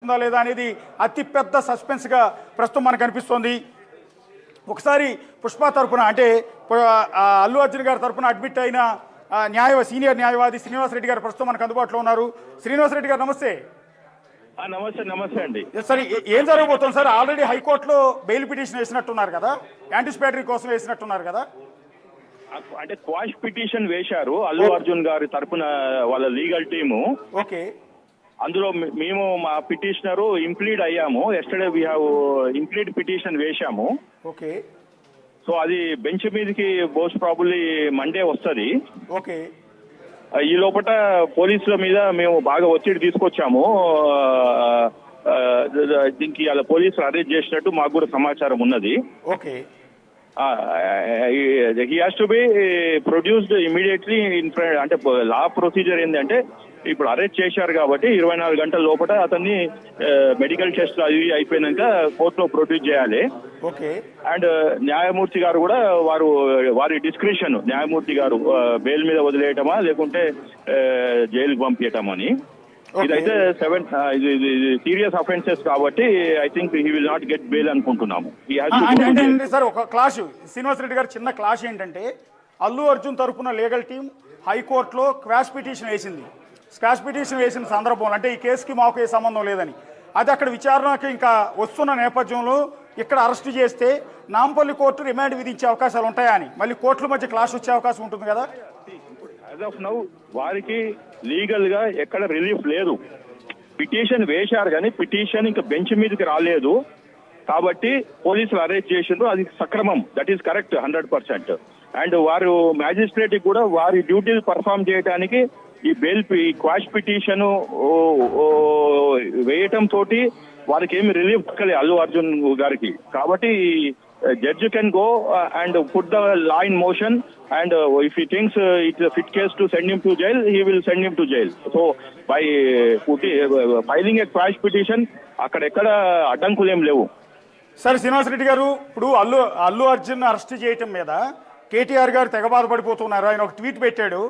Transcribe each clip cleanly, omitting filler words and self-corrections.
అవుతుందా లేదా అనేది అతిపెద్ద సస్పెన్స్గా ప్రస్తుతం మనకు కనిపిస్తోంది. ఒకసారి పుష్ప తరపున అంటే అల్లు అర్జున్ గారి తరపున అడ్మిట్ అయిన సీనియర్ న్యాయవాది శ్రీనివాసరెడ్డి గారు ప్రస్తుతం మనకు అందుబాటులో ఉన్నారు. శ్రీనివాసరెడ్డి గారు నమస్తే. నమస్తే అండి. సార్ ఏం జరగబోతుంది సార్? ఆల్రెడీ హైకోర్టులో బెయిల్ పిటిషన్ వేసినట్టున్నారు కదా, యాంటిసిపేటరీ కోసం వేసినట్టున్నారు కదా? అంటే క్వాష్ పిటిషన్ వేశారు అల్లు అర్జున్ గారి తరపున వాళ్ళ లీగల్ టీము. ఓకే. అందులో మేము మా పిటిషనరు ఇంప్లీడ్ అయ్యాము. Yesterday we have implead petition వేశాము. ఓకే. సో అది బెంచ్ మీదకి మోస్ట్ ప్రాబబ్లీ మండే వస్తుంది. ఓకే. ఈ లోపల పోలీసుల మీద మేము బాగా ఒత్తిడి తీసుకొచ్చాము. దీనికి అలా పోలీసులు అరెస్ట్ చేసినట్టు మాకు కూడా సమాచారం ఉన్నది. Okay. He has to be produced immediately in front. అంటే లా ప్రొసీజర్ ఏంటంటే ఇప్పుడు అరెస్ట్ చేశారు కాబట్టి 24 గంటల లోపల అతన్ని మెడికల్ టెస్ట్ అవి అయిపోయినాక కోర్టులో ప్రొడ్యూస్ చేయాలి. ఓకే. అండ్ న్యాయమూర్తి గారు కూడా వారి డిస్క్రిషన్, న్యాయమూర్తి గారు బెయిల్ మీద వదిలేయటమా లేకుంటే జైలుకి పంపించటమా అని. ఇదైతే సీరియస్ అఫెన్సెస్ కాబట్టి I think he will not get bail అనుకుంటున్నాము. సార్ ఒక క్లాష్, శ్రీనివాసరెడ్డి గారు చిన్న క్లాష్ ఏంటంటే అల్లు అర్జున్ తరపున లీగల్ టీం హైకోర్టులో క్వాష్ పిటిషన్ వేసింది. స్క్వాష్ పిటిషన్ వేసిన సందర్భంలో అంటే ఈ కేసుకి మాకు ఏ సంబంధం లేదని, అది అక్కడ విచారణకి ఇంకా వస్తున్న నేపథ్యంలో ఇక్కడ అరెస్టు చేస్తే నాంపల్లి కోర్టు రిమాండ్ విధించే అవకాశాలు ఉంటాయా అని మళ్ళీ కోర్టుల మధ్య క్లాష్ వచ్చే అవకాశం ఉంటుంది కదా? యాజ్ ఆఫ్ నౌ వారికి లీగల్ గా ఎక్కడ రిలీఫ్ లేదు. పిటిషన్ వేశారు కానీ పిటిషన్ ఇంకా బెంచ్ మీదకి రాలేదు కాబట్టి పోలీసులు అరెస్ట్ చేసిండ్రు. అది సక్రమం, దట్ ఈస్ కరెక్ట్ 100%. అండ్ వారు మ్యాజిస్ట్రేట్ కూడా వారి డ్యూటీలు పర్ఫామ్ చేయడానికి ఈ బెయిల్ క్వాష్ పిటిషన్ వేయటం తోటి వారికి ఏమి రిలీఫ్ దక్కలే అల్లు అర్జున్ గారికి. కాబట్టి judge can go and put the law in motion and if he thinks it's a fit case to send him to jail, he will send him to jail. So by filing a quash petition అక్కడెక్కడ అడ్డంకులు ఏం లేవు. Sir Srinivasa Reddy గారు, ఇప్పుడు Allu Arjun arrest చేయటం మీద కేటీఆర్ గారు తెగ బాధపడిపోతున్నారు. ఆయన ఒక ట్వీట్ పెట్టాడు.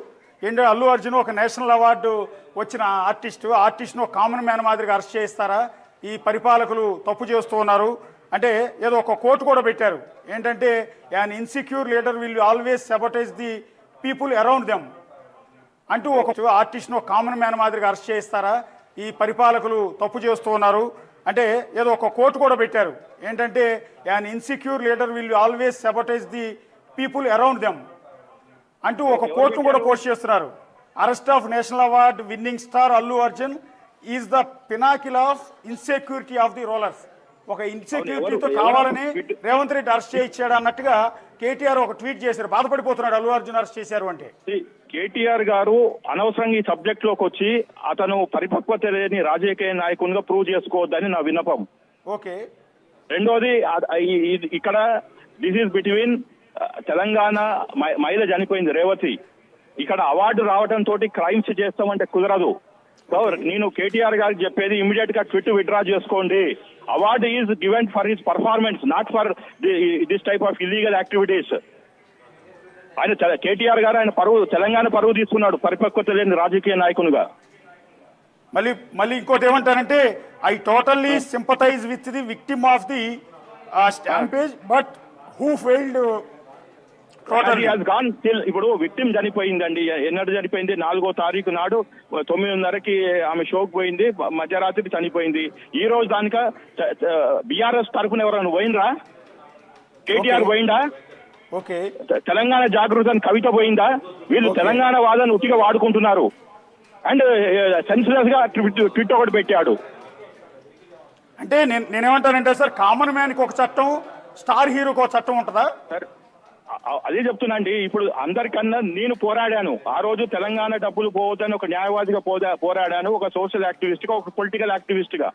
ఏంటంటే అల్లు అర్జున్ ఒక నేషనల్ అవార్డు వచ్చిన ఆర్టిస్ట్ను ఒక కామన్ మ్యాన్ మాదిరిగా అరెస్ట్ చేస్తారా? ఈ పరిపాలకులు తప్పు చేస్తూ ఉన్నారు అంటే ఏదో ఒక కోర్టు కూడా పెట్టారు. ఏంటంటే an insecure leader will always sabotage the people around them అంటూ ఒక ఆర్టిస్ట్ను ఒక కామన్ మ్యాన్ మాదిరిగా అరెస్ట్ చేస్తారా? ఈ పరిపాలకులు తప్పు చేస్తూ ఉన్నారు అంటే ఏదో ఒక కోర్టు కూడా పెట్టారు. ఏంటంటే an insecure leader will always sabotage the people around them అంటూ ఒక కోర్టును కూడా పోస్ట్ చేస్తున్నారు. Arrest of national award winning star Allu Arjun is the pinnacle of insecurity of the rulers. ఒక ఇన్సెక్యూరిటీతో కావాలని రేవంత్ రెడ్డి అరెస్ట్ చేయించాడు అన్నట్టుగా కేటీఆర్ ఒక ట్వీట్ చేశారు. బాధపడిపోతున్నాడు అల్లు అర్జున్ అరెస్ట్ చేశారు అంటే. కేటీఆర్ గారు అనవసరంగా ఈ సబ్జెక్ట్ లోకి వచ్చి అతను పరిపక్వత లేని రాజకీయ నాయకునిగా ప్రూవ్ చేసుకోవద్దని నా విన్నపం. ఓకే. రెండోది ఇక్కడ దిస్ ఈస్ బిట్వీన్ తెలంగాణ మహిళ చనిపోయింది రేవతి. ఇక్కడ అవార్డు రావడం తోటి క్రైమ్స్ చేస్తామంటే కుదరదు. నేను కేటీఆర్ గారికి చెప్పేది ఇమీడియట్ గా ట్విట్ విత్డ్రా చేసుకోండి. Award is given for his performance, not for this type of illegal activities. ఆయన కేటీఆర్ గారు ఆయన తెలంగాణ పరువు తీసుకున్నాడు పరిపక్వత లేని రాజకీయ నాయకునిగా. మళ్ళీ ఇంకోటి ఏమంటారంటే I totally sympathize with the victim of the stampede but who failed. ఇప్పుడు విక్టిమ్ చనిపోయిందండి. ఎన్నడు చనిపోయింది? 4వ తారీఖు నాడు 9:30కి ఆమె షోక్ పోయింది, మధ్యరాత్రికి చనిపోయింది. ఈ రోజు దానిక బీఆర్ఎస్ తరఫున ఎవరైనా పోయిండ్రా? కేటీఆర్ పోయిందా? ఓకే. తెలంగాణ జాగృతి అని కవిత పోయిందా? వీళ్ళు తెలంగాణ వాళ్ళని ఉట్టిగా వాడుకుంటున్నారు. అండ్ సెన్స్లెస్ గా ట్విట్ ఒకటి పెట్టాడు. అంటే నేనేమంటానంటే సార్, కామన్ మ్యాన్ కి ఒక చట్టం, స్టార్ హీరోకి ఒక చట్టం ఉంటుందా? అదే చెప్తున్నాండి. ఇప్పుడు అందరికన్నా నేను పోరాడాను. ఆ రోజు తెలంగాణ డబ్బులు పోవద్దని ఒక న్యాయవాదిగా పోరాడాను, ఒక సోషల్ యాక్టివిస్ట్ గా, ఒక పొలిటికల్ యాక్టివిస్ట్ గా.